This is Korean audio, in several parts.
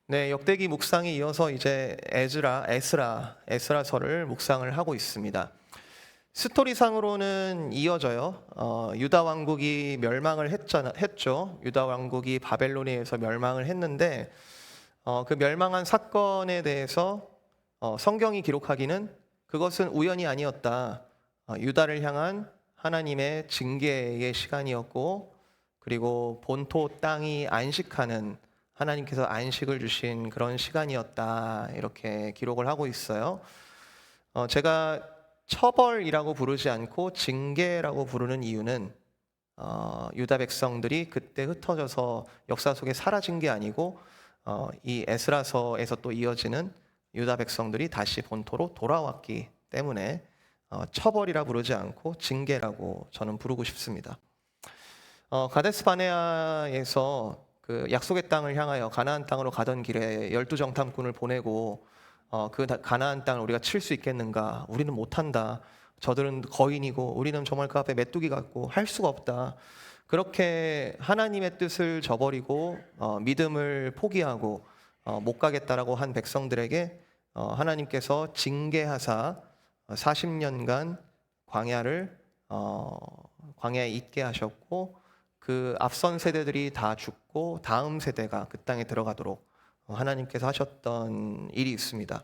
네, 역대기 묵상에 이어서 이제 에스라서를 묵상을 하고 있습니다. 스토리상으로는 이어져요. 유다 왕국이 멸망을 했죠. 유다 왕국이 바벨론에 의해서 멸망을 했는데 그 멸망한 사건에 대해서 성경이 기록하기는 그것은 우연이 아니었다. 유다를 향한 하나님의 징계의 시간이었고, 그리고 본토 땅이 안식하는, 하나님께서 안식을 주신 그런 시간이었다, 이렇게 기록을 하고 있어요. 제가 처벌이라고 부르지 않고 징계라고 부르는 이유는 유다 백성들이 그때 흩어져서 역사 속에 사라진 게 아니고 이 에스라서에서 또 이어지는 유다 백성들이 다시 본토로 돌아왔기 때문에 처벌이라 부르지 않고 징계라고 저는 부르고 싶습니다. 가데스 바네아에서 그 약속의 땅을 향하여 가나안 땅으로 가던 길에 12정탐꾼을 보내고 그 가나안 땅을 우리가 칠 수 있겠는가? 우리는 못한다. 저들은 거인이고 우리는 정말 그 앞에 메뚜기 같고 할 수가 없다. 그렇게 하나님의 뜻을 저버리고 믿음을 포기하고 못 가겠다라고 한 백성들에게 하나님께서 징계하사 40년간 광야에 있게 하셨고, 그 앞선 세대들이 다 죽고 다음 세대가 그 땅에 들어가도록 하나님께서 하셨던 일이 있습니다.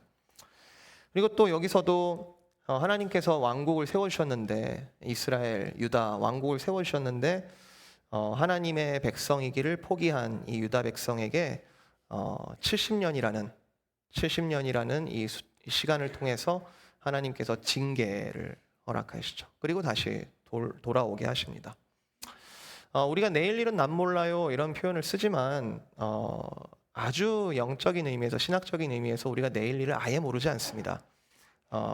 그리고 또 여기서도 하나님께서 왕국을 세워주셨는데, 이스라엘, 유다 왕국을 세워주셨는데 하나님의 백성이기를 포기한 이 유다 백성에게 70년이라는 이 시간을 통해서 하나님께서 징계를 허락하시죠. 그리고 다시 돌아오게 하십니다. 우리가 내일 일은 남 몰라요 이런 표현을 쓰지만 아주 영적인 의미에서, 신학적인 의미에서 우리가 내일 일을 아예 모르지 않습니다.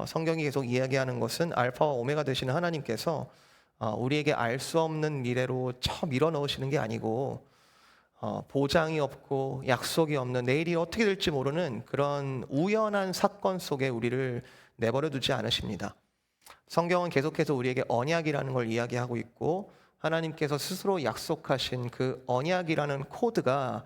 성경이 계속 이야기하는 것은 알파와 오메가 되시는 하나님께서 우리에게 알 수 없는 미래로 밀어 넣으시는 게 아니고, 보장이 없고 약속이 없는, 내일이 어떻게 될지 모르는 그런 우연한 사건 속에 우리를 내버려 두지 않으십니다. 성경은 계속해서 우리에게 언약이라는 걸 이야기하고 있고, 하나님께서 스스로 약속하신 그 언약이라는 코드가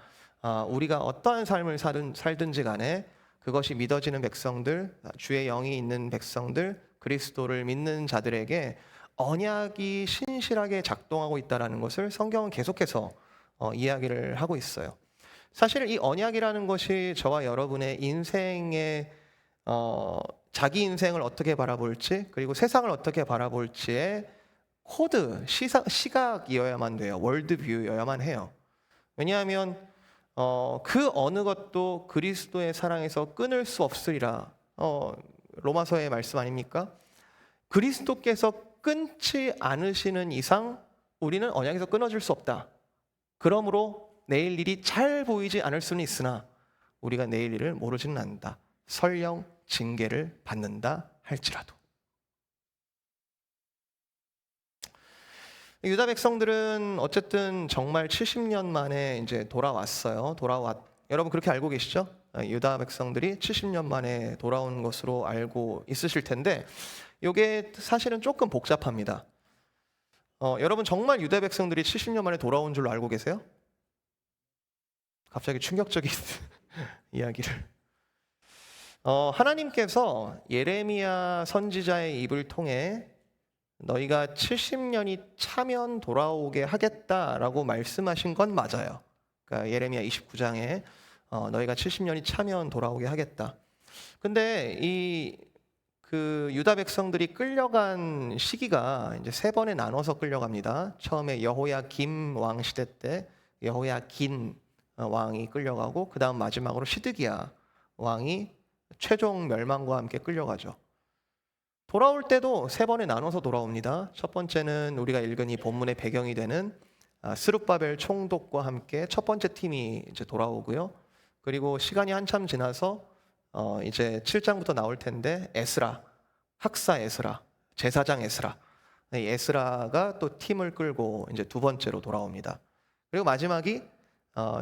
우리가 어떠한 삶을 살든지 간에 그것이 믿어지는 백성들, 주의 영이 있는 백성들, 그리스도를 믿는 자들에게 언약이 신실하게 작동하고 있다는 것을 성경은 계속해서 이야기를 하고 있어요. 사실 이 언약이라는 것이 저와 여러분의 인생의 자기 인생을 어떻게 바라볼지, 그리고 세상을 어떻게 바라볼지의 코드, 시각이어야만 돼요. 월드뷰여야만 해요. 왜냐하면 그 어느 것도 그리스도의 사랑에서 끊을 수 없으리라, 로마서의 말씀 아닙니까? 그리스도께서 끊지 않으시는 이상 우리는 언약에서 끊어질 수 없다. 그러므로 내일 일이 잘 보이지 않을 수는 있으나 우리가 내일 일을 모르지는 않는다. 설령 징계를 받는다 할지라도. 유다 백성들은 어쨌든 정말 70년 만에 이제 돌아왔어요. 여러분 그렇게 알고 계시죠? 유다 백성들이 70년 만에 돌아온 것으로 알고 있으실 텐데, 이게 사실은 조금 복잡합니다. 여러분 정말 유다 백성들이 70년 만에 돌아온 줄로 알고 계세요? 갑자기 충격적인 이야기를. 하나님께서 예레미야 선지자의 입을 통해 너희가 70년이 차면 돌아오게 하겠다라고 말씀하신 건 맞아요. 그러니까 예레미야 29장에 너희가 70년이 차면 돌아오게 하겠다. 근데 그 유다 백성들이 끌려간 시기가 이제 세 번에 나눠서 끌려갑니다. 처음에 여호야김 왕 시대 때 여호야긴 왕이 끌려가고, 그 다음 마지막으로 시드기야 왕이 최종 멸망과 함께 끌려가죠. 돌아올 때도 세 번에 나눠서 돌아옵니다. 첫 번째는 우리가 읽은 이 본문의 배경이 되는 스룹바벨 총독과 함께 첫 번째 팀이 이제 돌아오고요. 그리고 시간이 한참 지나서 이제 7장부터 나올 텐데 학사 에스라, 제사장 에스라, 이 에스라가 또 팀을 끌고 이제 두 번째로 돌아옵니다. 그리고 마지막이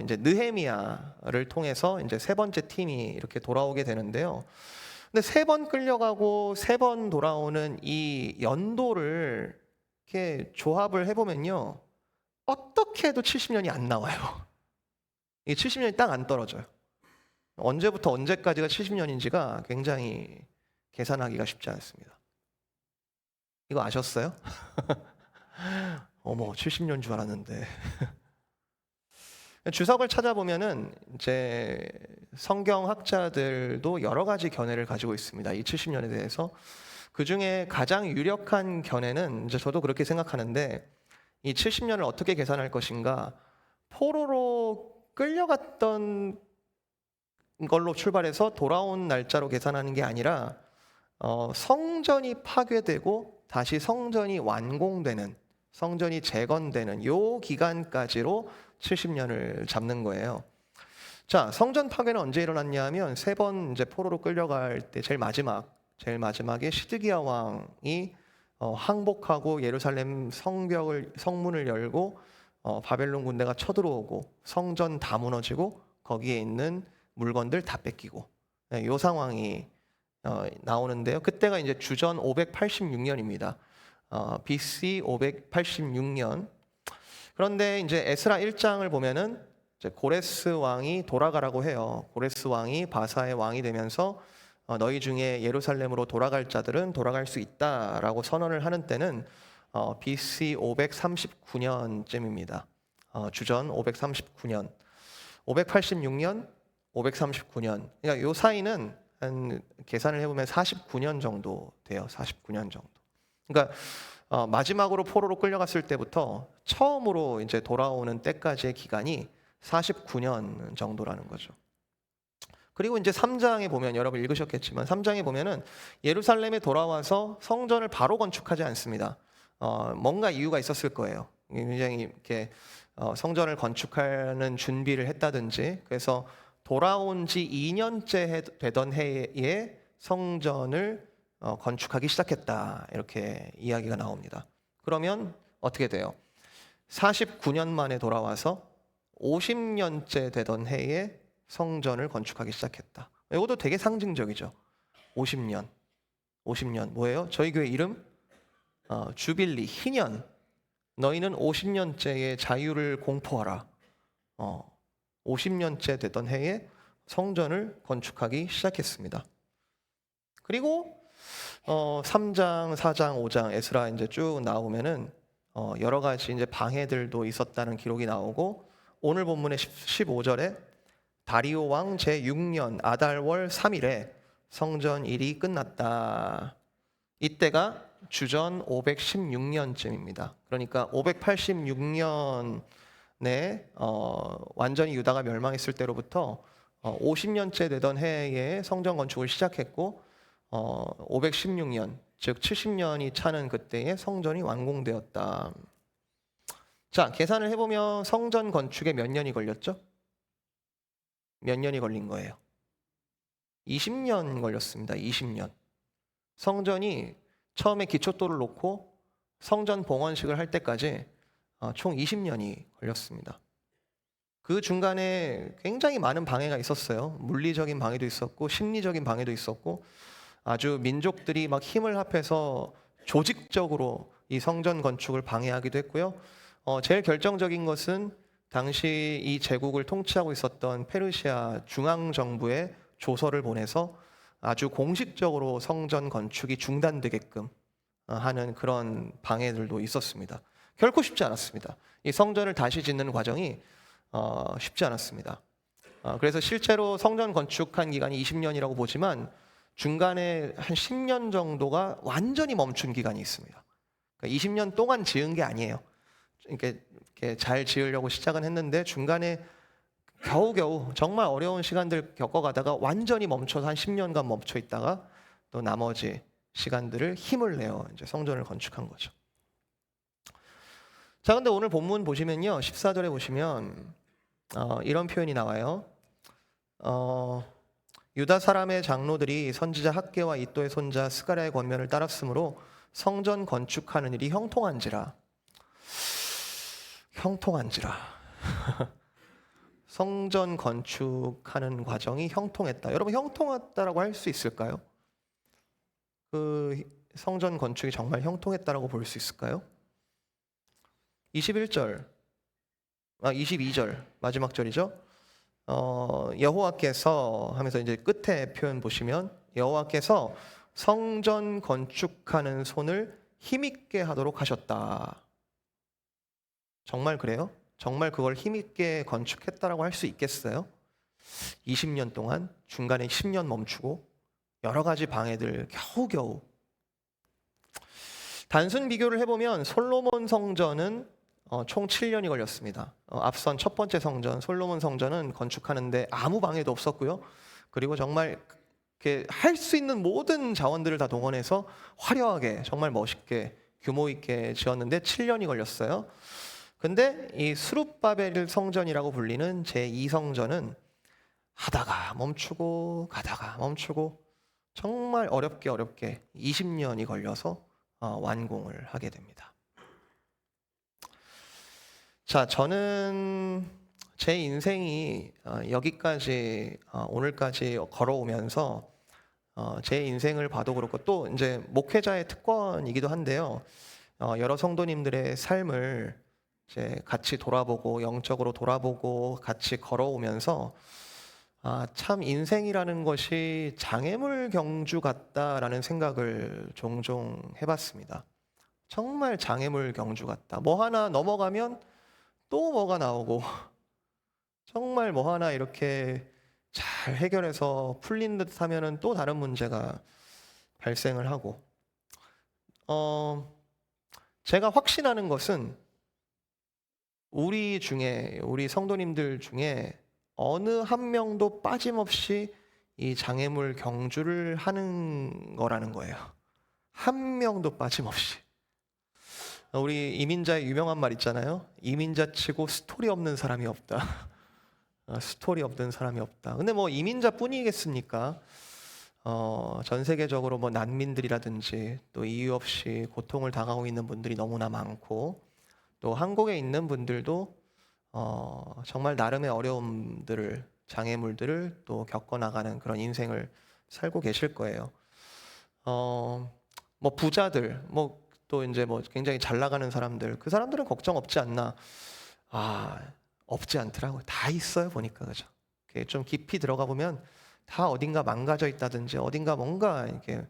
이제 느헤미야를 통해서 이제 세 번째 팀이 이렇게 돌아오게 되는데요. 근데 세 번 끌려가고 세 번 돌아오는 이 연도를 이렇게 조합을 해보면요, 어떻게 해도 70년이 안 나와요. 이 70년이 딱 안 떨어져요. 언제부터 언제까지가 70년인지가 굉장히 계산하기가 쉽지 않습니다. 이거 아셨어요? 어머, 70년 줄 알았는데. 주석을 찾아보면은 이제 성경학자들도 여러 가지 견해를 가지고 있습니다. 이 70년에 대해서. 그 중에 가장 유력한 견해는 이제 저도 그렇게 생각하는데, 이 70년을 어떻게 계산할 것인가, 포로로 끌려갔던 걸로 출발해서 돌아온 날짜로 계산하는 게 아니라 성전이 파괴되고 다시 성전이 완공되는, 성전이 재건되는 요 기간까지로 70년을 잡는 거예요. 자, 성전 파괴는 언제 일어났냐 하면 세 번 이제 포로로 끌려갈 때 제일 마지막에 시드기야 왕이 항복하고 예루살렘 성문을 열고 바벨론 군대가 쳐들어오고 성전 다 무너지고 거기에 있는 물건들 다 뺏기고, 요 상황이 나오는데요. 그때가 이제 주전 586년입니다. BC 586년. 그런데 이제 에스라 1장을 보면은 이제 고레스 왕이 돌아가라고 해요. 고레스 왕이 바사의 왕이 되면서 너희 중에 예루살렘으로 돌아갈 자들은 돌아갈 수 있다라고 선언을 하는 때는 BC 539년쯤입니다. 주전 539년, 586년, 539년. 그러니까 요 사이는 한 계산을 해보면 49년 정도 돼요. 49년 정도. 그러니까 마지막으로 포로로 끌려갔을 때부터 처음으로 이제 돌아오는 때까지의 기간이 49년 정도라는 거죠. 그리고 이제 3장에 보면, 여러분 읽으셨겠지만 3장에 보면은 예루살렘에 돌아와서 성전을 바로 건축하지 않습니다. 뭔가 이유가 있었을 거예요. 굉장히 이렇게 성전을 건축하는 준비를 했다든지, 그래서 돌아온 지 2년째 되던 해에 성전을 건축하기 시작했다, 이렇게 이야기가 나옵니다. 그러면 어떻게 돼요? 49년 만에 돌아와서 50년째 되던 해에 성전을 건축하기 시작했다. 이것도 되게 상징적이죠. 50년 뭐예요? 저희 교회 이름 주빌리, 희년. 너희는 50년째의 자유를 공포하라. 50년째 되던 해에 성전을 건축하기 시작했습니다. 그리고 3장, 4장, 5장 에스라 이제 쭉 나오면은 여러 가지 이제 방해들도 있었다는 기록이 나오고, 오늘 본문의 15절에 다리오 왕 제6년 아달월 3일에 성전 일이 끝났다. 이때가 주전 516년쯤입니다. 그러니까 586년에 완전히 유다가 멸망했을 때로부터 50년째 되던 해에 성전 건축을 시작했고, 516년, 즉 70년이 차는 그때에 성전이 완공되었다. 자, 계산을 해보면 성전 건축에 몇 년이 걸렸죠? 몇 년이 걸린 거예요? 20년 걸렸습니다. 20년. 성전이 처음에 기초돌을 놓고 성전 봉헌식을 할 때까지 총 20년이 걸렸습니다. 그 중간에 굉장히 많은 방해가 있었어요. 물리적인 방해도 있었고 심리적인 방해도 있었고, 아주 민족들이 막 힘을 합해서 조직적으로 이 성전 건축을 방해하기도 했고요. 제일 결정적인 것은 당시 이 제국을 통치하고 있었던 페르시아 중앙정부에 조서를 보내서 아주 공식적으로 성전 건축이 중단되게끔 하는 그런 방해들도 있었습니다. 결코 쉽지 않았습니다. 이 성전을 다시 짓는 과정이 쉽지 않았습니다. 그래서 실제로 성전 건축한 기간이 20년이라고 보지만 중간에 한 10년 정도가 완전히 멈춘 기간이 있습니다. 그러니까 20년 동안 지은 게 아니에요. 이렇게 잘 지으려고 시작은 했는데 중간에 겨우겨우 정말 어려운 시간들 겪어가다가 완전히 멈춰서 한 10년간 멈춰 있다가 또 나머지 시간들을 힘을 내어 이제 성전을 건축한 거죠. 자, 근데 오늘 본문 보시면요, 14절에 보시면 이런 표현이 나와요. 유다 사람의 장로들이 선지자 학개와 이도의 손자 스가랴의 권면을 따랐으므로 성전 건축하는 일이 형통한지라. 성전 건축하는 과정이 형통했다. 여러분, 형통했다라고 할 수 있을까요? 그 성전 건축이 정말 형통했다라고 볼 수 있을까요? 22절 마지막 절이죠. 여호와께서 하면서 이제 끝에 표현 보시면 여호와께서 성전 건축하는 손을 힘있게 하도록 하셨다. 정말 그래요? 정말 그걸 힘있게 건축했다라고 할 수 있겠어요? 20년 동안 중간에 10년 멈추고 여러 가지 방해들 겨우겨우. 단순 비교를 해보면 솔로몬 성전은 총 7년이 걸렸습니다. 앞선 첫 번째 성전 솔로몬 성전은 건축하는데 아무 방해도 없었고요. 그리고 정말 할 수 있는 모든 자원들을 다 동원해서 화려하게 정말 멋있게 규모 있게 지었는데 7년이 걸렸어요. 근데 이 스룹바벨 성전이라고 불리는 제2성전은 하다가 멈추고 가다가 멈추고 정말 어렵게 20년이 걸려서 완공을 하게 됩니다. 자, 저는 제 인생이 여기까지 오늘까지 걸어오면서 제 인생을 봐도 그렇고 또 이제 목회자의 특권이기도 한데요. 여러 성도님들의 삶을 이제 같이 돌아보고 영적으로 돌아보고 같이 걸어오면서 참 인생이라는 것이 장애물 경주 같다라는 생각을 종종 해봤습니다. 정말 장애물 경주 같다. 뭐 하나 넘어가면 또 뭐가 나오고 정말 뭐 하나 이렇게 잘 해결해서 풀린 듯 하면은 또 다른 문제가 발생을 하고 제가 확신하는 것은 우리 성도님들 중에 어느 한 명도 빠짐없이 이 장애물 경주를 하는 거라는 거예요. 한 명도 빠짐없이. 우리 이민자의 유명한 말 있잖아요. 이민자 치고 스토리 없는 사람이 없다. 스토리 없는 사람이 없다. 근데 뭐 이민자뿐이겠습니까? 전 세계적으로 뭐 난민들이라든지 또 이유 없이 고통을 당하고 있는 분들이 너무나 많고 또 한국에 있는 분들도 정말 나름의 어려움들을 장애물들을 또 겪어나가는 그런 인생을 살고 계실 거예요. 뭐 부자들, 뭐 또 이제 뭐 굉장히 잘 나가는 사람들, 그 사람들은 걱정 없지 않나? 없지 않더라고요. 다 있어요 보니까 그죠. 좀 깊이 들어가 보면 다 어딘가 망가져 있다든지 어딘가 뭔가 이렇게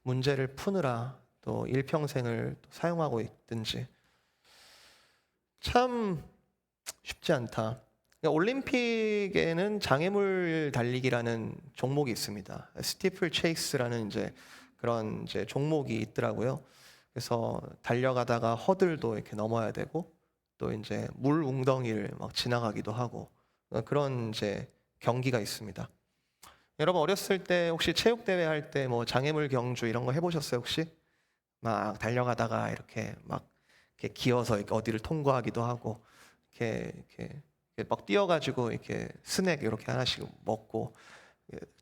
문제를 푸느라 또 일평생을 또 사용하고 있든지 참 쉽지 않다. 올림픽에는 장애물 달리기라는 종목이 있습니다. 스티플 체이스라는 이제 그런 이제 종목이 있더라고요. 그래서 달려가다가 허들도 이렇게 넘어야 되고 또 이제 물 웅덩이를 막 지나가기도 하고 그런 이제 경기가 있습니다. 여러분 어렸을 때 혹시 체육 대회 할 때 뭐 장애물 경주 이런 거 해보셨어요 혹시? 막 달려가다가 이렇게 막 이렇게 기어서 이렇게 어디를 통과하기도 하고 이렇게 막 뛰어가지고 이렇게 스낵 이렇게 하나씩 먹고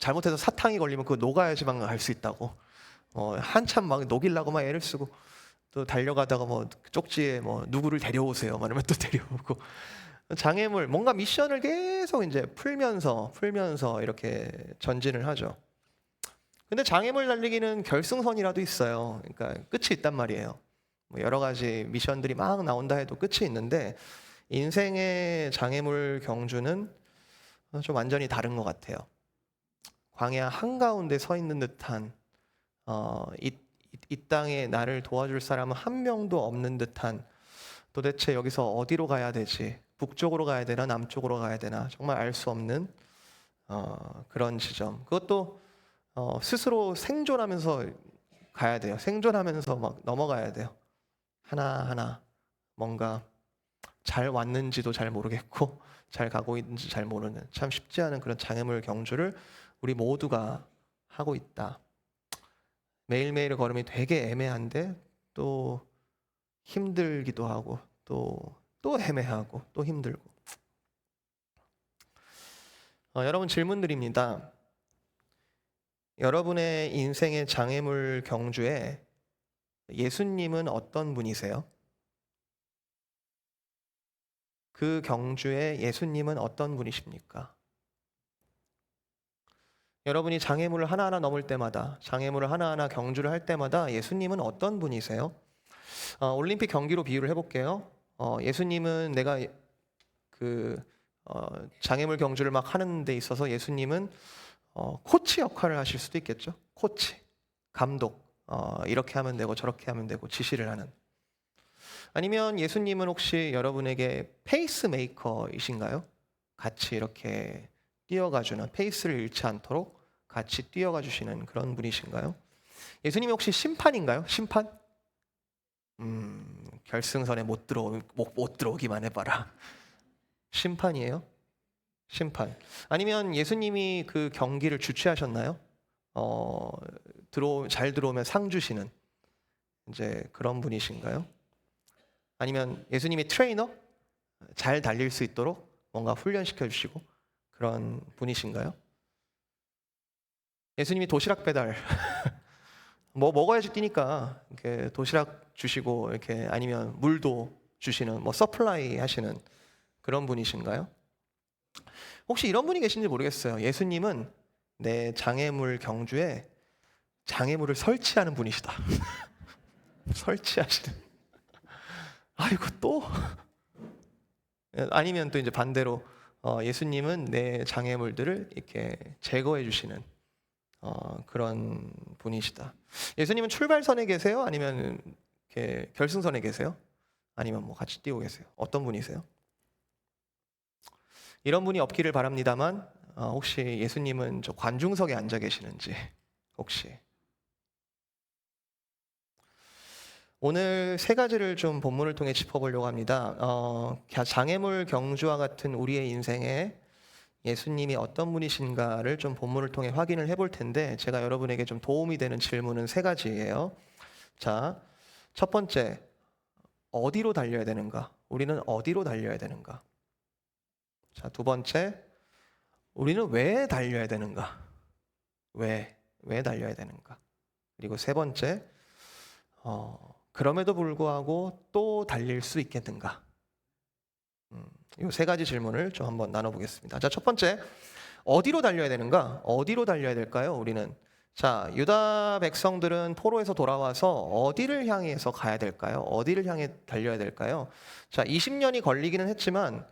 잘못해서 사탕이 걸리면 그거 녹아야지만 갈 수 있다고. 한참 막 녹이려고 막 애를 쓰고 또 달려가다가 뭐 쪽지에 뭐 누구를 데려오세요 말하면 또 데려오고 장애물 뭔가 미션을 계속 이제 풀면서 이렇게 전진을 하죠. 근데 장애물 달리기는 결승선이라도 있어요. 그러니까 끝이 있단 말이에요. 뭐 여러 가지 미션들이 막 나온다 해도 끝이 있는데 인생의 장애물 경주는 좀 완전히 다른 것 같아요. 광야 한가운데 서 있는 듯한 이 땅에 나를 도와줄 사람은 한 명도 없는 듯한 도대체 여기서 어디로 가야 되지? 북쪽으로 가야 되나 남쪽으로 가야 되나 정말 알 수 없는 그런 지점. 그것도 스스로 생존하면서 가야 돼요. 생존하면서 막 넘어가야 돼요. 하나하나 뭔가 잘 왔는지도 잘 모르겠고 잘 가고 있는지 잘 모르는 참 쉽지 않은 그런 장애물 경주를 우리 모두가 하고 있다. 매일매일 걸음이 되게 애매한데 또 힘들기도 하고 또 애매하고 또 힘들고. 여러분 질문 드립니다. 여러분의 인생의 장애물 경주에 예수님은 어떤 분이세요? 그 경주에 예수님은 어떤 분이십니까? 여러분이 장애물을 하나하나 넘을 때마다 장애물을 하나하나 경주를 할 때마다 예수님은 어떤 분이세요? 올림픽 경기로 비유를 해볼게요. 예수님은 내가 그 장애물 경주를 막 하는 데 있어서 예수님은 코치 역할을 하실 수도 있겠죠. 코치, 감독, 이렇게 하면 되고 저렇게 하면 되고 지시를 하는. 아니면 예수님은 혹시 여러분에게 페이스메이커이신가요? 같이 이렇게 뛰어가주는, 페이스를 잃지 않도록 같이 뛰어가 주시는 그런 분이신가요? 예수님이 혹시 심판인가요? 심판? 결승선에 못 들어오기만 해봐라. 심판이에요? 심판. 아니면 예수님이 그 경기를 주최하셨나요? 잘 들어오면 상 주시는 이제 그런 분이신가요? 아니면 예수님이 트레이너? 잘 달릴 수 있도록 뭔가 훈련시켜 주시고 그런 분이신가요? 예수님이 도시락 배달 뭐 먹어야지 뛰니까 이렇게 도시락 주시고 이렇게 아니면 물도 주시는 뭐 서플라이 하시는 그런 분이신가요? 혹시 이런 분이 계신지 모르겠어요. 예수님은 내 장애물 경주에 장애물을 설치하는 분이시다. 설치하시는. 아이고 또? 아니면 또 이제 반대로 예수님은 내 장애물들을 이렇게 제거해 주시는 그런 분이시다. 예수님은 출발선에 계세요? 아니면 이렇게 결승선에 계세요? 아니면 뭐 같이 뛰고 계세요? 어떤 분이세요? 이런 분이 없기를 바랍니다만 혹시 예수님은 저 관중석에 앉아 계시는지 혹시 오늘 세 가지를 좀 본문을 통해 짚어보려고 합니다. 장애물 경주와 같은 우리의 인생에 예수님이 어떤 분이신가를 좀 본문을 통해 확인을 해볼 텐데 제가 여러분에게 좀 도움이 되는 질문은 세 가지예요. 자, 첫 번째, 어디로 달려야 되는가? 우리는 어디로 달려야 되는가? 자, 두 번째, 우리는 왜 달려야 되는가? 왜 달려야 되는가? 그리고 세 번째, 그럼에도 불구하고 또 달릴 수 있겠는가? 이 세 가지 질문을 좀 한번 나눠보겠습니다. 자, 첫 번째, 어디로 달려야 되는가? 어디로 달려야 될까요? 우리는 자, 유다 백성들은 포로에서 돌아와서 어디를 향해서 가야 될까요? 어디를 향해 달려야 될까요? 자, 20년이 걸리기는 했지만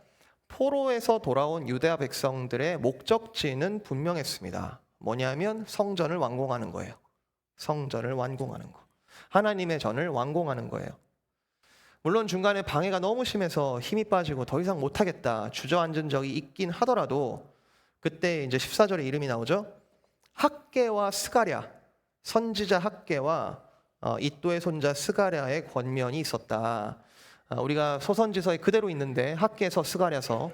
포로에서 돌아온 유다 백성들의 목적지는 분명했습니다. 뭐냐면 성전을 완공하는 거예요. 성전을 완공하는 거. 하나님의 전을 완공하는 거예요. 물론 중간에 방해가 너무 심해서 힘이 빠지고 더 이상 못하겠다 주저앉은 적이 있긴 하더라도 그때 이제 14절에 이름이 나오죠. 학개와 스가랴, 선지자 학개와 이도의 손자 스가랴의 권면이 있었다. 우리가 소선지서에 그대로 있는데 학개서 스가랴서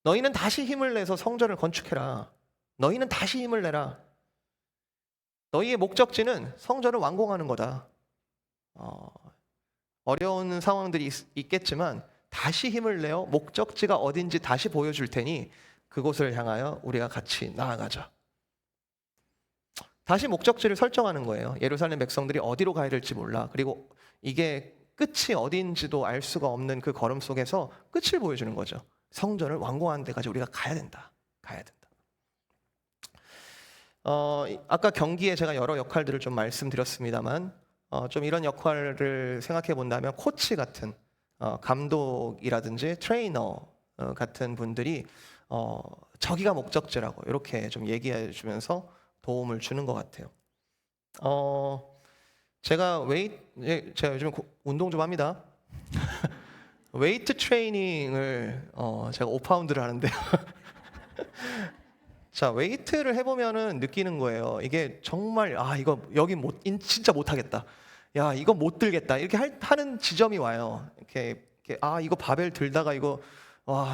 너희는 다시 힘을 내서 성전을 건축해라. 너희는 다시 힘을 내라. 너희의 목적지는 성전을 완공하는 거다. 어려운 상황들이 있겠지만 다시 힘을 내어 목적지가 어딘지 다시 보여줄 테니 그곳을 향하여 우리가 같이 나아가자. 다시 목적지를 설정하는 거예요. 예루살렘 백성들이 어디로 가야 될지 몰라. 그리고 이게 끝이 어딘지도 알 수가 없는 그 걸음 속에서 끝을 보여주는 거죠. 성전을 완공하는 데까지 우리가 가야 된다. 가야 된다. 아까 경기에 제가 여러 역할들을 좀 말씀드렸습니다만 좀 이런 역할을 생각해 본다면 코치 같은 감독이라든지 트레이너 같은 분들이 저기가 목적지라고 이렇게 좀 얘기해 주면서 도움을 주는 것 같아요. 제가 요즘 운동 좀 합니다. 웨이트 트레이닝을 제가 5파운드를 하는데요. 자, 웨이트를 해보면은 느끼는 거예요. 이게 정말 이거 여기 진짜 못하겠다. 야, 이거 못 들겠다. 이렇게 하는 지점이 와요. 이렇게 이거 바벨 들다가 이거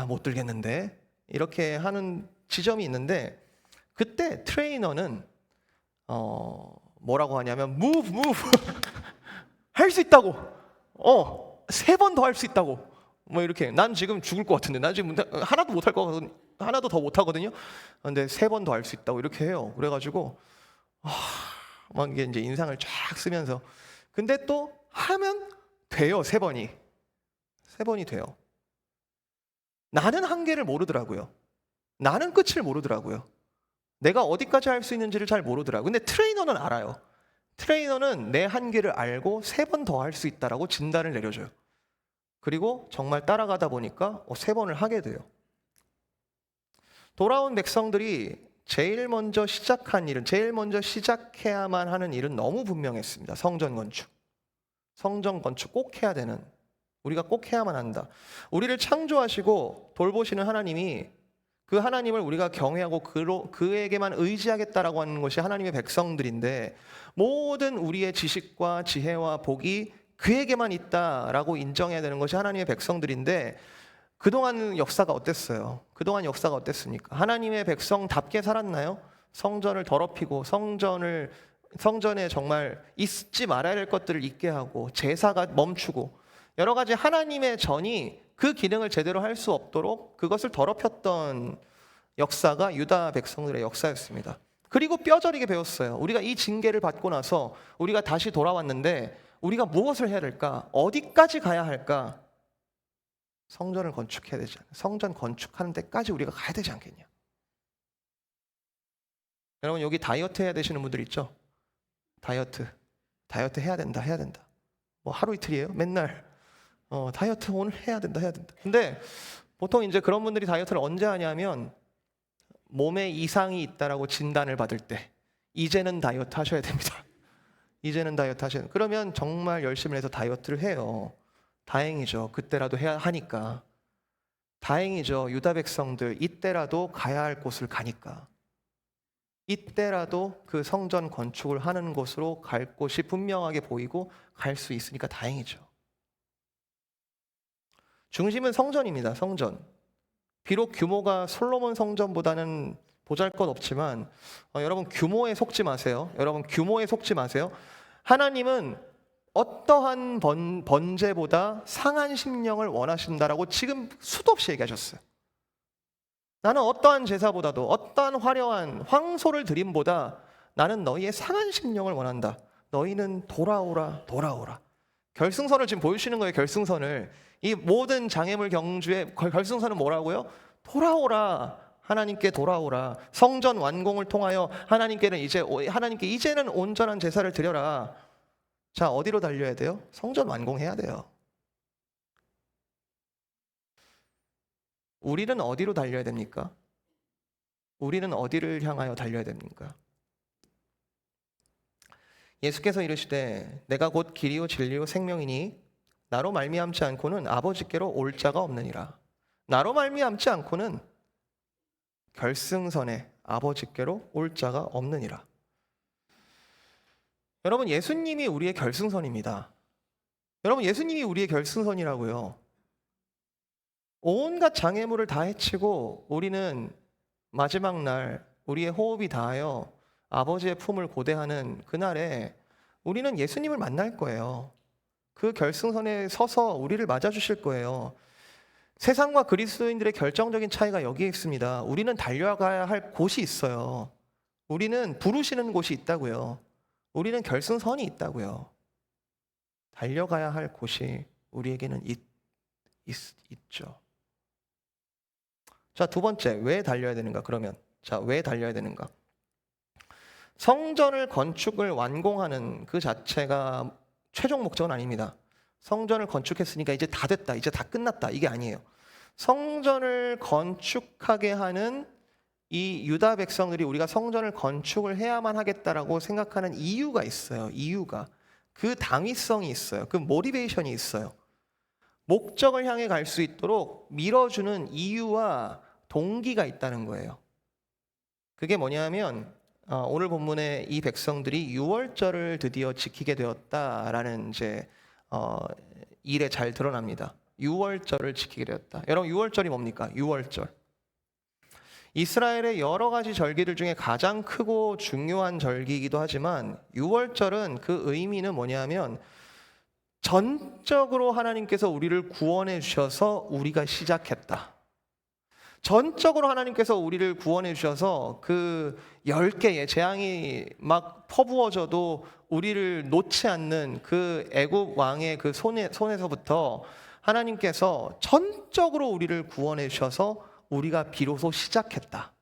못 들겠는데 이렇게 하는 지점이 있는데 그때 트레이너는 뭐라고 하냐면 move 할 수 있다고. 3번 더 할 수 있다고. 뭐 이렇게 난 지금 죽을 것 같은데 난 지금 하나도 못 할 것 같거든. 하나도 더 못 하거든요. 근데 3번 더 할 수 있다고 이렇게 해요. 그래가지고 막 이게 이제 인상을 쫙 쓰면서 근데 또 하면 돼요. 3번이 돼요. 나는 한계를 모르더라고요. 나는 끝을 모르더라고요. 내가 어디까지 할 수 있는지를 잘 모르더라고요. 근데 트레이너는 알아요. 트레이너는 내 한계를 알고 3번 더 할 수 있다라고 진단을 내려줘요. 그리고 정말 따라가다 보니까 3번을 하게 돼요. 돌아온 백성들이 제일 먼저 시작해야만 하는 일은 너무 분명했습니다. 성전 건축. 성전 건축 꼭 해야 되는, 우리가 꼭 해야만 한다. 우리를 창조하시고 돌보시는 하나님이, 그 하나님을 우리가 경외하고 그에게만 의지하겠다라고 하는 것이 하나님의 백성들인데, 모든 우리의 지식과 지혜와 복이 그에게만 있다라고 인정해야 되는 것이 하나님의 백성들인데, 그동안 역사가 어땠어요? 그동안 역사가 어땠습니까? 하나님의 백성답게 살았나요? 성전을 더럽히고 성전에 정말 잊지 말아야 할 것들을 잊게 하고 제사가 멈추고 여러 가지 하나님의 전이 그 기능을 제대로 할 수 없도록 그것을 더럽혔던 역사가 유다 백성들의 역사였습니다. 그리고 뼈저리게 배웠어요. 우리가 이 징계를 받고 나서 우리가 다시 돌아왔는데 우리가 무엇을 해야 될까? 어디까지 가야 할까? 성전을 건축해야 되지 않나? 성전 건축하는 데까지 우리가 가야 되지 않겠냐? 여러분, 여기 다이어트 해야 되시는 분들 있죠? 다이어트 해야 된다. 뭐 하루 이틀이에요? 맨날 다이어트 오늘 해야 된다. 근데 보통 이제 그런 분들이 다이어트를 언제 하냐면 몸에 이상이 있다라고 진단을 받을 때, 이제는 다이어트 하셔야 됩니다. 그러면 정말 열심히 해서 다이어트를 해요. 다행이죠. 그때라도 해야 하니까. 다행이죠. 유다 백성들 이때라도 가야 할 곳을 가니까. 이때라도 그 성전 건축을 하는 곳으로 갈 곳이 분명하게 보이고 갈 수 있으니까 다행이죠. 중심은 성전입니다. 성전. 비록 규모가 솔로몬 성전보다는 보잘것없지만 여러분 규모에 속지 마세요. 하나님은 어떠한 번제보다 상한 심령을 원하신다라고 지금 수도 없이 얘기하셨어요. 나는 어떠한 제사보다도, 어떠한 화려한 황소를 드림보다 나는 너희의 상한 심령을 원한다. 너희는 돌아오라. 결승선을 지금 보여주시는 거예요. 결승선을. 이 모든 장애물 경주의 결승선은 뭐라고요? 돌아오라. 하나님께 돌아오라. 성전 완공을 통하여 하나님께 이제는 온전한 제사를 드려라. 자, 어디로 달려야 돼요? 성전 완공해야 돼요. 우리는 어디로 달려야 됩니까? 우리는 어디를 향하여 달려야 됩니까? 예수께서 이르시되 내가 곧 길이요 진리요 생명이니 나로 말미암지 않고는 아버지께로 올 자가 없느니라. 나로 말미암지 않고는 결승선에 아버지께로 올 자가 없느니라. 여러분, 예수님이 우리의 결승선입니다. 여러분, 예수님이 우리의 결승선이라고요. 온갖 장애물을 다 해치고 우리는 마지막 날 우리의 호흡이 다하여 아버지의 품을 고대하는 그날에 우리는 예수님을 만날 거예요. 그 결승선에 서서 우리를 맞아주실 거예요. 세상과 그리스도인들의 결정적인 차이가 여기에 있습니다. 우리는 달려가야 할 곳이 있어요. 우리는 부르시는 곳이 있다고요. 우리는 결승선이 있다고요. 달려가야 할 곳이 우리에게는 있죠. 자, 두 번째, 왜 달려야 되는가? 그러면 왜 달려야 되는가? 성전을 건축을 완공하는 그 자체가 최종 목적은 아닙니다. 성전을 건축했으니까 이제 다 됐다, 이제 다 끝났다, 이게 아니에요. 성전을 건축하게 하는 이 유다 백성들이 우리가 성전을 건축을 해야만 하겠다라고 생각하는 이유가 있어요. 그 당위성이 있어요. 그 모티베이션이 있어요. 목적을 향해 갈 수 있도록 밀어주는 이유와 동기가 있다는 거예요. 그게 뭐냐면 오늘 본문에 이 백성들이 유월절을 드디어 지키게 되었다라는 이제 일에 잘 드러납니다. 유월절을 지키게 되었다. 여러분, 유월절이 뭡니까? 유월절. 이스라엘의 여러 가지 절기들 중에 가장 크고 중요한 절기이기도 하지만 유월절은 그 의미는 뭐냐면 전적으로 하나님께서 우리를 구원해 주셔서 우리가 시작했다. 전적으로 하나님께서 우리를 구원해 주셔서 그 10개의 재앙이 막 퍼부어져도 우리를 놓지 않는 그 애굽 왕의 그 손에서부터 하나님께서 전적으로 우리를 구원해 주셔서 우리가 비로소 시작했다.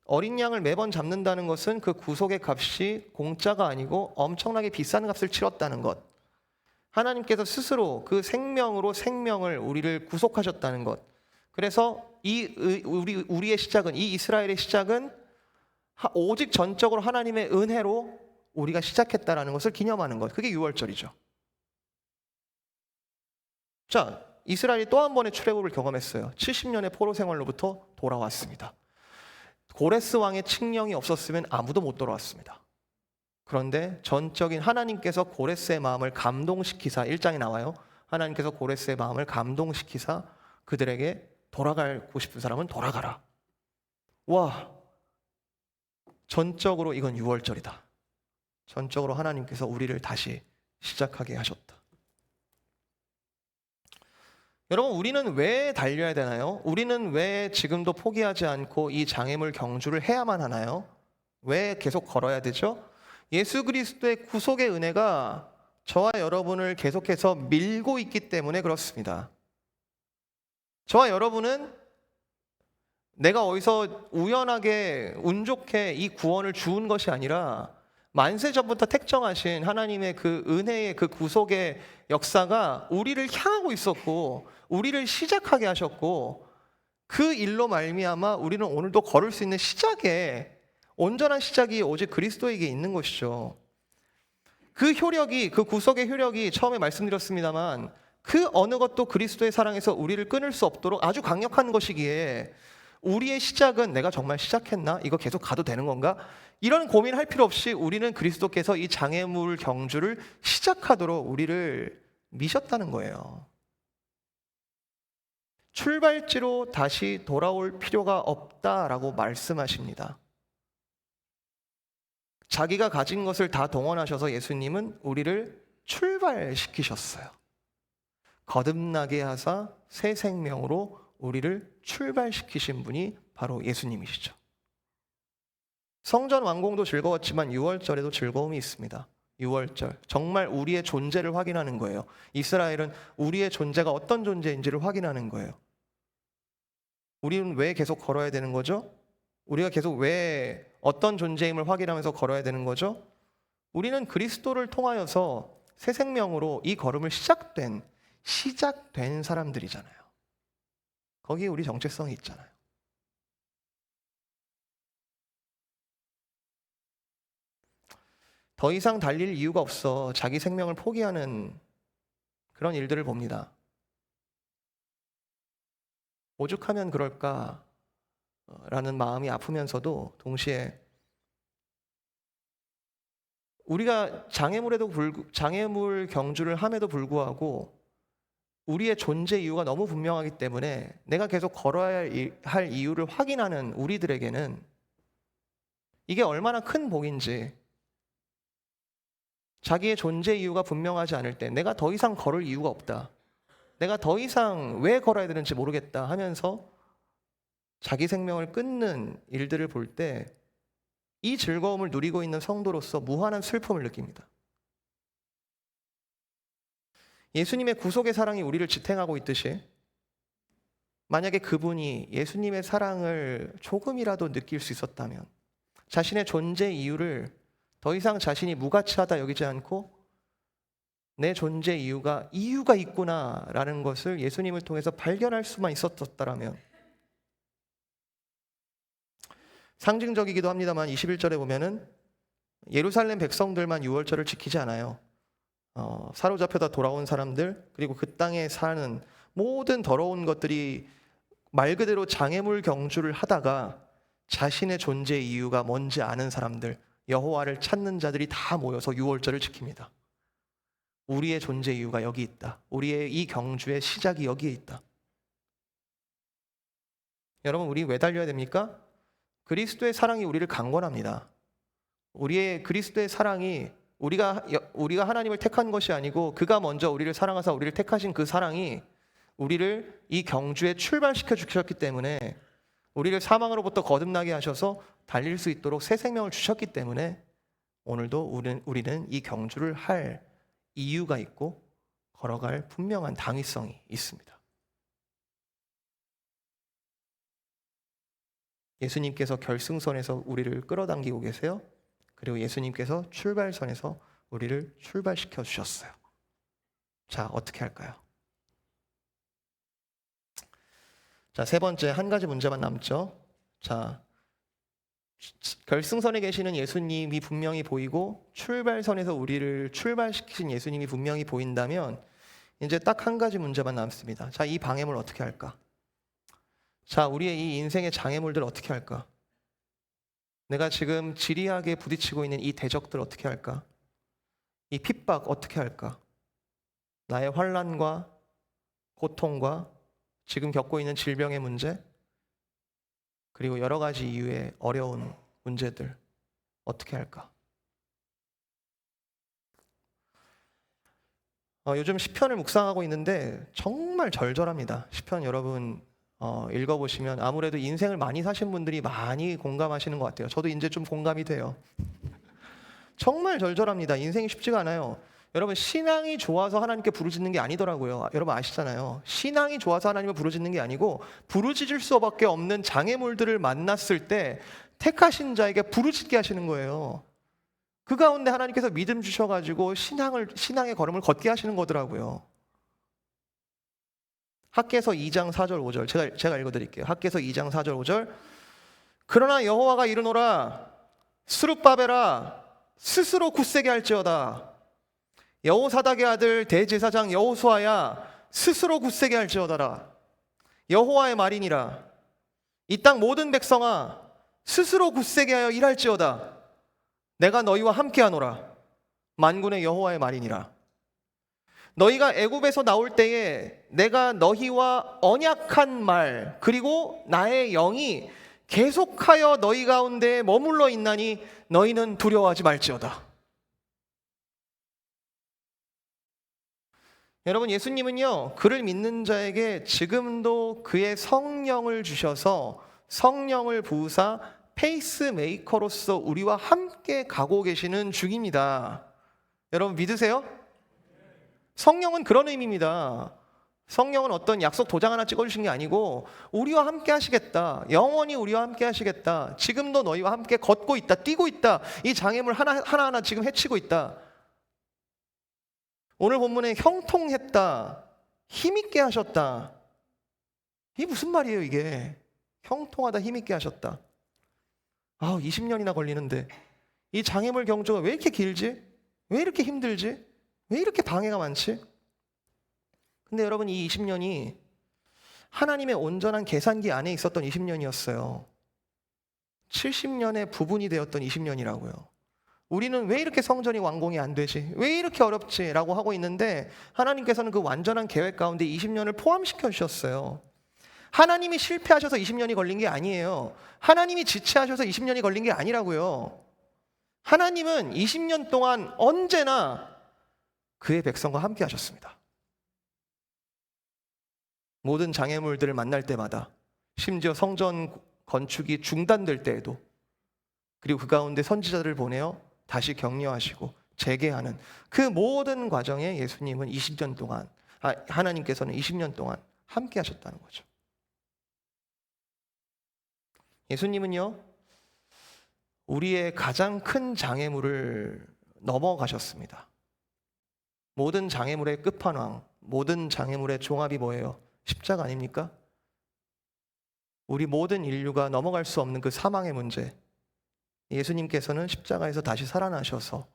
어린 양을 매번 잡는다는 것은 그 구속의 값이 공짜가 아니고 엄청나게 비싼 값을 치렀다는 것. 하나님께서 스스로 그 생명으로 생명을 우리를 구속하셨다는 것. 그래서 우리의 시작은, 이 이스라엘의 시작은 오직 전적으로 하나님의 은혜로 우리가 시작했다라는 것을 기념하는 것. 그게 유월절이죠. 자, 이스라엘이 또 한 번의 출애굽을 경험했어요. 70년의 포로 생활로부터 돌아왔습니다. 고레스 왕의 칙령이 없었으면 아무도 못 돌아왔습니다. 그런데 전적인 하나님께서 고레스의 마음을 감동시키사, 1장에 나와요. 하나님께서 고레스의 마음을 감동시키사 그들에게 돌아가고 싶은 사람은 돌아가라. 와, 전적으로 이건 유월절이다. 전적으로 하나님께서 우리를 다시 시작하게 하셨다. 여러분, 우리는 왜 달려야 되나요? 우리는 왜 지금도 포기하지 않고 이 장애물 경주를 해야만 하나요? 왜 계속 걸어야 되죠? 예수 그리스도의 구속의 은혜가 저와 여러분을 계속해서 밀고 있기 때문에 그렇습니다. 저와 여러분은 내가 어디서 우연하게 운 좋게 이 구원을 주운 것이 아니라 만세 전부터 택정하신 하나님의 그 은혜의 그 구속의 역사가 우리를 향하고 있었고 우리를 시작하게 하셨고 그 일로 말미암아 우리는 오늘도 걸을 수 있는 시작에 온전한 시작이 오직 그리스도에게 있는 것이죠. 그 효력이, 그 구속의 효력이 처음에 말씀드렸습니다만 그 어느 것도 그리스도의 사랑에서 우리를 끊을 수 없도록 아주 강력한 것이기에 우리의 시작은 내가 정말 시작했나? 이거 계속 가도 되는 건가? 이런 고민할 필요 없이 우리는 그리스도께서 이 장애물 경주를 시작하도록 우리를 미셨다는 거예요. 출발지로 다시 돌아올 필요가 없다라고 말씀하십니다. 자기가 가진 것을 다 동원하셔서 예수님은 우리를 출발시키셨어요. 거듭나게 하사 새 생명으로 우리를 출발시키신 분이 바로 예수님이시죠. 성전 완공도 즐거웠지만 유월절에도 즐거움이 있습니다. 유월절, 정말 우리의 존재를 확인하는 거예요. 이스라엘은 우리의 존재가 어떤 존재인지를 확인하는 거예요. 우리는 왜 계속 걸어야 되는 거죠? 우리가 계속 왜 어떤 존재임을 확인하면서 걸어야 되는 거죠? 우리는 그리스도를 통하여서 새 생명으로 이 걸음을 시작된 사람들이잖아요. 거기에 우리 정체성이 있잖아요. 더 이상 달릴 이유가 없어 자기 생명을 포기하는 그런 일들을 봅니다. 오죽하면 그럴까? 라는 마음이 아프면서도 동시에 우리가 장애물 경주를 함에도 불구하고 우리의 존재 이유가 너무 분명하기 때문에 내가 계속 걸어야 할 이유를 확인하는 우리들에게는 이게 얼마나 큰 복인지, 자기의 존재 이유가 분명하지 않을 때 내가 더 이상 걸을 이유가 없다, 내가 더 이상 왜 걸어야 되는지 모르겠다 하면서 자기 생명을 끊는 일들을 볼 때 이 즐거움을 누리고 있는 성도로서 무한한 슬픔을 느낍니다. 예수님의 구속의 사랑이 우리를 지탱하고 있듯이 만약에 그분이 예수님의 사랑을 조금이라도 느낄 수 있었다면 자신의 존재 이유를 더 이상 자신이 무가치하다 여기지 않고 내 존재 이유가 있구나라는 것을 예수님을 통해서 발견할 수만 있었다라면, 상징적이기도 합니다만 21절에 보면은 예루살렘 백성들만 유월절을 지키지 않아요. 사로잡혀다 돌아온 사람들, 그리고 그 땅에 사는 모든 더러운 것들이 말 그대로 장애물 경주를 하다가 자신의 존재 이유가 뭔지 아는 사람들, 여호와를 찾는 자들이 다 모여서 유월절을 지킵니다. 우리의 존재 이유가 여기 있다. 우리의 이 경주의 시작이 여기에 있다. 여러분, 우리 왜 달려야 됩니까? 그리스도의 사랑이 우리를 강권합니다. 우리의 그리스도의 사랑이 우리가 하나님을 택한 것이 아니고 그가 먼저 우리를 사랑하사 우리를 택하신 그 사랑이 우리를 이 경주에 출발시켜 주셨기 때문에, 우리를 사망으로부터 거듭나게 하셔서 달릴 수 있도록 새 생명을 주셨기 때문에 오늘도 우리는 이 경주를 할 이유가 있고 걸어갈 분명한 당위성이 있습니다. 예수님께서 결승선에서 우리를 끌어당기고 계세요. 그리고 예수님께서 출발선에서 우리를 출발시켜 주셨어요. 자, 어떻게 할까요? 자, 세 번째 한 가지 문제만 남죠. 자, 결승선에 계시는 예수님이 분명히 보이고 출발선에서 우리를 출발시키신 예수님이 분명히 보인다면 이제 딱 한 가지 문제만 남습니다. 자, 이 방해물 어떻게 할까? 자, 우리의 이 인생의 장애물들 어떻게 할까? 내가 지금 지리하게 부딪히고 있는 이 대적들 어떻게 할까? 이 핍박 어떻게 할까? 나의 환난과 고통과 지금 겪고 있는 질병의 문제, 그리고 여러 가지 이유의 어려운 문제들 어떻게 할까? 요즘 시편을 묵상하고 있는데 정말 절절합니다. 시편 여러분 읽어보시면 아무래도 인생을 많이 사신 분들이 많이 공감하시는 것 같아요. 저도 이제 좀 공감이 돼요. 정말 절절합니다. 인생이 쉽지가 않아요. 여러분, 신앙이 좋아서 하나님께 부르짖는 게 아니더라고요. 여러분 아시잖아요. 신앙이 좋아서 하나님을 부르짖는 게 아니고 부르짖을 수밖에 없는 장애물들을 만났을 때 택하신 자에게 부르짖게 하시는 거예요. 그 가운데 하나님께서 믿음 주셔가지고 신앙의 걸음을 걷게 하시는 거더라고요. 학개서 2장 4절 5절 제가 읽어드릴게요. 학개서 2장 4절 5절. 그러나 여호와가 이르노라, 스룹바벨아 스스로 굳세게 할지어다. 여호사닥의 아들 대제사장 여호수아야 스스로 굳세게 할지어다라. 여호와의 말이니라. 이 땅 모든 백성아 스스로 굳세게 하여 일할지어다. 내가 너희와 함께하노라. 만군의 여호와의 말이니라. 너희가 애굽에서 나올 때에 내가 너희와 언약한 말, 그리고 나의 영이 계속하여 너희 가운데 머물러 있나니 너희는 두려워하지 말지어다. 여러분, 예수님은요, 그를 믿는 자에게 지금도 그의 성령을 주셔서 성령을 부으사 페이스메이커로서 우리와 함께 가고 계시는 중입니다. 여러분 믿으세요? 성령은 그런 의미입니다. 성령은 어떤 약속 도장 하나 찍어주신 게 아니고 우리와 함께 하시겠다. 영원히 우리와 함께 하시겠다. 지금도 너희와 함께 걷고 있다. 뛰고 있다. 이 장애물 하나하나 지금 헤치고 있다. 오늘 본문에 형통했다. 힘있게 하셨다. 이게 무슨 말이에요 이게? 형통하다, 힘있게 하셨다. 20년이나 걸리는데 이 장애물 경주가 왜 이렇게 길지? 왜 이렇게 힘들지? 왜 이렇게 방해가 많지? 근데 여러분, 이 20년이 하나님의 온전한 계산기 안에 있었던 20년이었어요. 70년의 부분이 되었던 20년이라고요. 우리는 왜 이렇게 성전이 완공이 안 되지? 왜 이렇게 어렵지? 라고 하고 있는데 하나님께서는 그 완전한 계획 가운데 20년을 포함시켜 주셨어요. 하나님이 실패하셔서 20년이 걸린 게 아니에요. 하나님이 지체하셔서 20년이 걸린 게 아니라고요. 하나님은 20년 동안 언제나 그의 백성과 함께 하셨습니다. 모든 장애물들을 만날 때마다, 심지어 성전 건축이 중단될 때에도, 그리고 그 가운데 선지자들을 보내어 다시 격려하시고 재개하는 그 모든 과정에 예수님은 20년 동안, 하나님께서는 20년 동안 함께 하셨다는 거죠. 예수님은요, 우리의 가장 큰 장애물을 넘어가셨습니다. 모든 장애물의 끝판왕, 모든 장애물의 종합이 뭐예요? 십자가 아닙니까? 우리 모든 인류가 넘어갈 수 없는 그 사망의 문제, 예수님께서는 십자가에서 다시 살아나셔서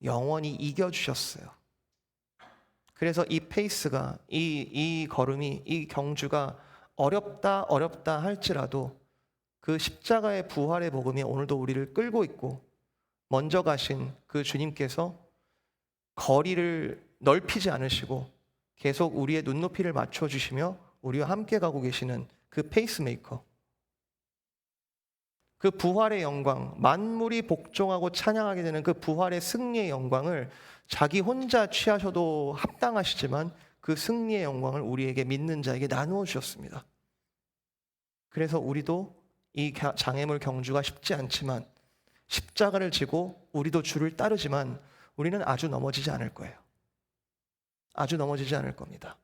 영원히 이겨주셨어요. 그래서 이 페이스가, 이 걸음이, 이 경주가 어렵다 할지라도 그 십자가의 부활의 복음이 오늘도 우리를 끌고 있고, 먼저 가신 그 주님께서 거리를 넓히지 않으시고 계속 우리의 눈높이를 맞춰주시며 우리와 함께 가고 계시는 그 페이스메이커, 그 부활의 영광, 만물이 복종하고 찬양하게 되는 그 부활의 승리의 영광을 자기 혼자 취하셔도 합당하시지만 그 승리의 영광을 우리에게 믿는 자에게 나누어 주셨습니다. 그래서 우리도 이 장애물 경주가 쉽지 않지만 십자가를 지고 우리도 주를 따르지만 우리는 아주 넘어지지 않을 거예요. 아주 넘어지지 않을 겁니다.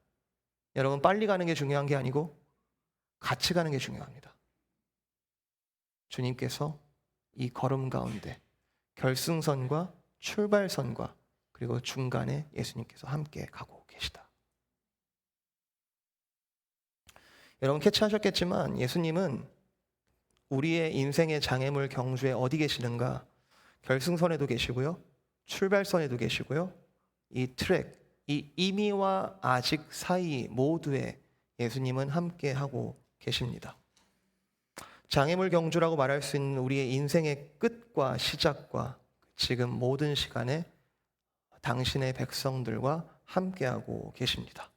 여러분, 빨리 가는 게 중요한 게 아니고 같이 가는 게 중요합니다. 주님께서 이 걸음 가운데 결승선과 출발선과 그리고 중간에 예수님께서 함께 가고 계시다. 여러분 캐치하셨겠지만 예수님은 우리의 인생의 장애물 경주에 어디 계시는가? 결승선에도 계시고요. 출발선에도 계시고요. 이 트랙, 이 이미와 아직 사이 모두에 예수님은 함께하고 계십니다. 장애물 경주라고 말할 수 있는 우리의 인생의 끝과 시작과 지금 모든 시간에 당신의 백성들과 함께하고 계십니다.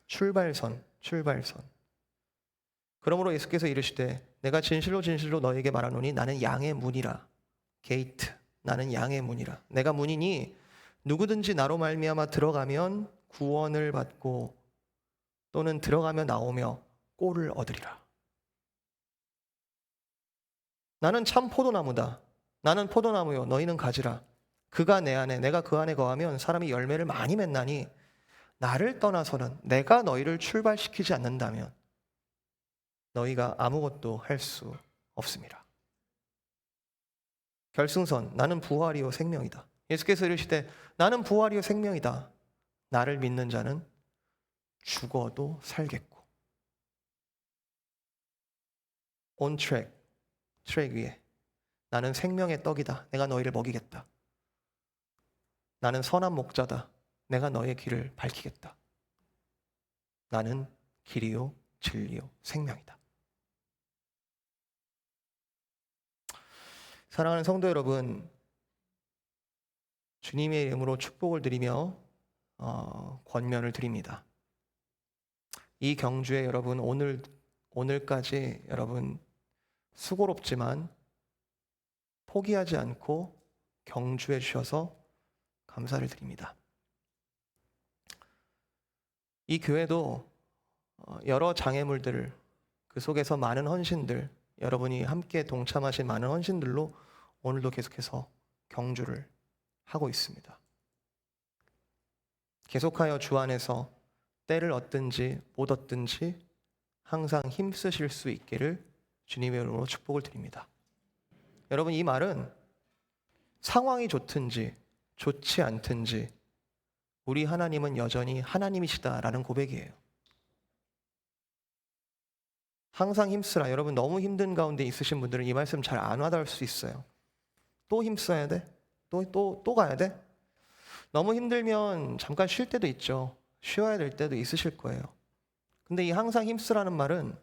출발선. 그러므로 예수께서 이르시되 내가 진실로 진실로 너에게 말하노니 나는 양의 문이라. 게이트. 나는 양의 문이라. 내가 문이니 누구든지 나로 말미암아 들어가면 구원을 받고 또는 들어가며 나오며 꼴을 얻으리라. 나는 참 포도나무다. 나는 포도나무요 너희는 가지라. 그가 내 안에 내가 그 안에 거하면 사람이 열매를 많이 맺나니 나를 떠나서는 내가 너희를 출발시키지 않는다면 너희가 아무것도 할 수 없습니다. 결승선 나는 부활이요 생명이다. 예수께서 이르시되 나는 부활이요 생명이다. 나를 믿는 자는 죽어도 살겠고. On track, 트랙 위에 나는 생명의 떡이다. 내가 너희를 먹이겠다. 나는 선한 목자다. 내가 너의 길을 밝히겠다. 나는 길이요 진리요 생명이다. 사랑하는 성도 여러분, 주님의 이름으로 축복을 드리며 권면을 드립니다. 이 경주에 여러분 오늘까지 여러분 수고롭지만 포기하지 않고 경주해 주셔서 감사를 드립니다. 이 교회도 여러 장애물들, 그 속에서 많은 헌신들, 여러분이 함께 동참하신 많은 헌신들로 오늘도 계속해서 경주를 하고 있습니다. 계속하여 주 안에서 때를 얻든지 못 얻든지 항상 힘쓰실 수 있기를 주님의 이름으로 축복을 드립니다. 여러분, 이 말은 상황이 좋든지 좋지 않든지 우리 하나님은 여전히 하나님이시다라는 고백이에요. 항상 힘쓰라. 여러분, 너무 힘든 가운데 있으신 분들은 이 말씀 잘 안 와닿을 수 있어요. 또 힘써야 돼? 또 가야 돼? 너무 힘들면 잠깐 쉴 때도 있죠. 쉬어야 될 때도 있으실 거예요. 근데 이 항상 힘쓰라는 말은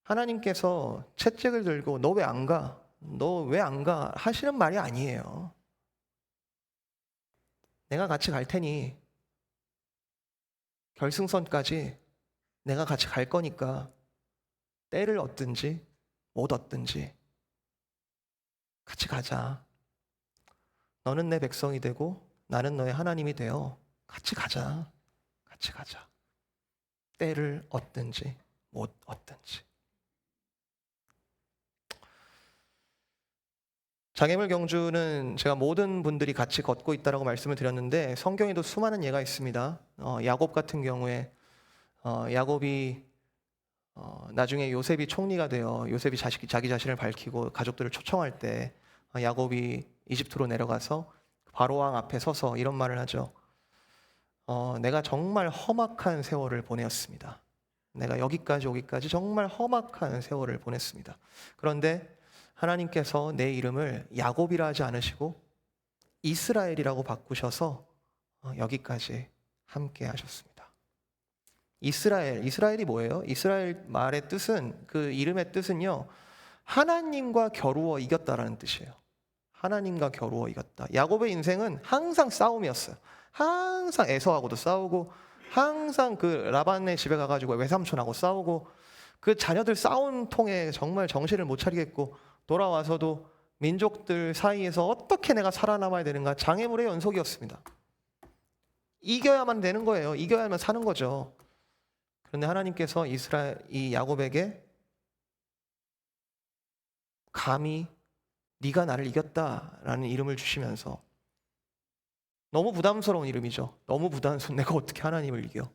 하나님께서 채찍을 들고 너 왜 안 가? 너 왜 안 가? 하시는 말이 아니에요. 내가 같이 갈 테니 결승선까지 내가 같이 갈 거니까 때를 얻든지 못 얻든지 같이 가자. 너는 내 백성이 되고 나는 너의 하나님이 되어 같이 가자. 같이 가자. 때를 얻든지 못 얻든지. 장애물 경주는 제가 모든 분들이 같이 걷고 있다라고 말씀을 드렸는데 성경에도 수많은 예가 있습니다. 야곱 같은 경우에 야곱이 나중에 요셉이 총리가 되어 요셉이 자기 자신을 밝히고 가족들을 초청할 때 야곱이 이집트로 내려가서 바로왕 앞에 서서 이런 말을 하죠. 내가 정말 험악한 세월을 보내었습니다. 내가 여기까지 오기까지 정말 험악한 세월을 보냈습니다. 그런데 하나님께서 내 이름을 야곱이라 하지 않으시고 이스라엘이라고 바꾸셔서 여기까지 함께 하셨습니다. 이스라엘이 뭐예요? 이스라엘 말의 뜻은, 그 이름의 뜻은요, 하나님과 겨루어 이겼다라는 뜻이에요. 하나님과 겨루어 이겼다. 야곱의 인생은 항상 싸움이었어요. 항상 에서하고도 싸우고, 항상 그 라반의 집에 가가지고 외삼촌하고 싸우고, 그 자녀들 싸운 통에 정말 정신을 못 차리겠고, 돌아와서도 민족들 사이에서 어떻게 내가 살아남아야 되는가, 장애물의 연속이었습니다. 이겨야만 되는 거예요. 이겨야만 사는 거죠. 그런데 하나님께서 이 야곱에게 감히 네가 나를 이겼다라는 이름을 주시면서, 너무 부담스러운 이름이죠. 너무 부담스러운, 내가 어떻게 하나님을 이겨.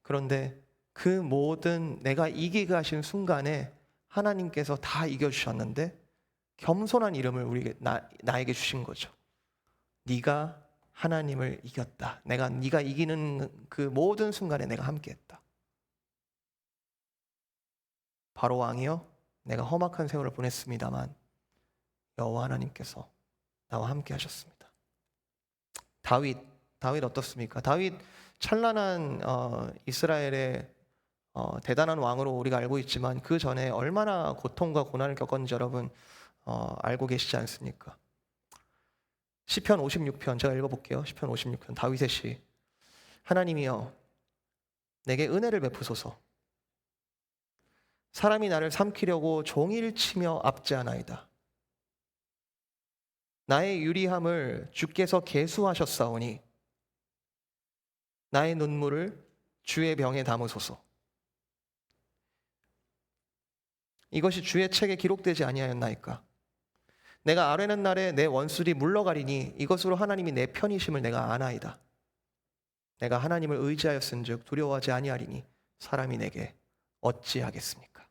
그런데 그 모든 내가 이기게 하신 순간에 하나님께서 다 이겨주셨는데 겸손한 이름을 나에게 주신 거죠. 네가 하나님을 이겼다. 네가 이기는 그 모든 순간에 내가 함께했다. 바로 왕이여, 내가 험악한 세월을 보냈습니다만 여호와 하나님께서 나와 함께 하셨습니다. 다윗 어떻습니까? 다윗 찬란한 이스라엘의 대단한 왕으로 우리가 알고 있지만 그 전에 얼마나 고통과 고난을 겪었는지 여러분 알고 계시지 않습니까? 시편 56편 제가 읽어볼게요. 시편 56편 다윗의 시. 하나님이여, 내게 은혜를 베푸소서. 사람이 나를 삼키려고 종일 치며 압제하나이다. 나의 유리함을 주께서 계수하셨사오니 나의 눈물을 주의 병에 담으소서. 이것이 주의 책에 기록되지 아니하였나이까? 내가 아뢰는 날에 내 원수들이 물러가리니 이것으로 하나님이 내 편이심을 내가 아나이다. 내가 하나님을 의지하였은즉 두려워하지 아니하리니 사람이 내게 어찌하겠습니까?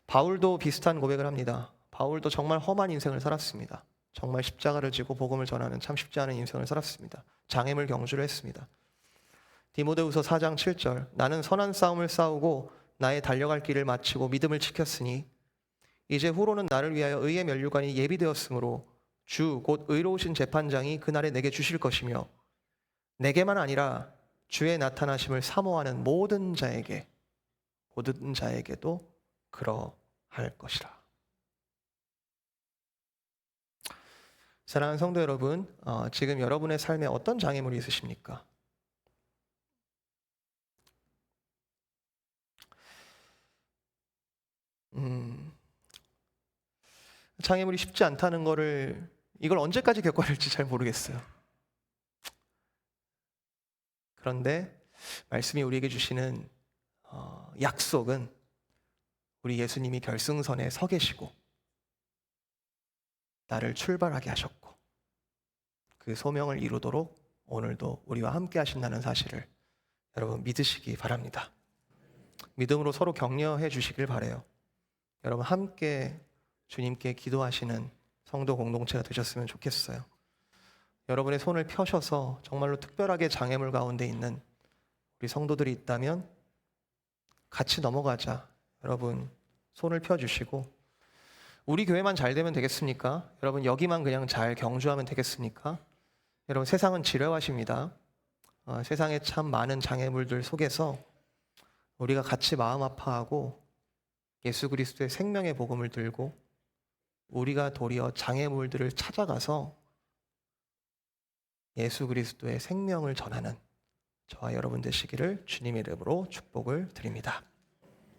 바울도 비슷한 고백을 합니다. 바울도 정말 험한 인생을 살았습니다. 정말 십자가를 지고 복음을 전하는 참 쉽지 않은 인생을 살았습니다. 장애물 경주를 했습니다. 디모데후서 4장 7절 나는 선한 싸움을 싸우고 나의 달려갈 길을 마치고 믿음을 지켰으니 이제 후로는 나를 위하여 의의 면류관이 예비되었으므로 주 곧 의로우신 재판장이 그날에 내게 주실 것이며 내게만 아니라 주의 나타나심을 사모하는 모든 자에게도 그러할 것이라. 사랑하는 성도 여러분, 지금 여러분의 삶에 어떤 장애물이 있으십니까? 장애물이 쉽지 않다는 거를 이걸 언제까지 겪어야 할지 잘 모르겠어요. 그런데 말씀이 우리에게 주시는 약속은 우리 예수님이 결승선에 서 계시고 나를 출발하게 하셨고 그 소명을 이루도록 오늘도 우리와 함께 하신다는 사실을 여러분 믿으시기 바랍니다. 믿음으로 서로 격려해 주시길 바라요. 여러분 함께 주님께 기도하시는 성도 공동체가 되셨으면 좋겠어요. 여러분의 손을 펴셔서 정말로 특별하게 장애물 가운데 있는 우리 성도들이 있다면 같이 넘어가자. 여러분 손을 펴주시고 우리 교회만 잘 되면 되겠습니까? 여러분 여기만 그냥 잘 경주하면 되겠습니까? 여러분 세상은 지루하십니다. 세상에 참 많은 장애물들 속에서 우리가 같이 마음 아파하고 예수 그리스도의 생명의 복음을 들고 우리가 도리어 장애물들을 찾아가서 예수 그리스도의 생명을 전하는 저와 여러분 되시기를 주님의 이름으로 축복을 드립니다.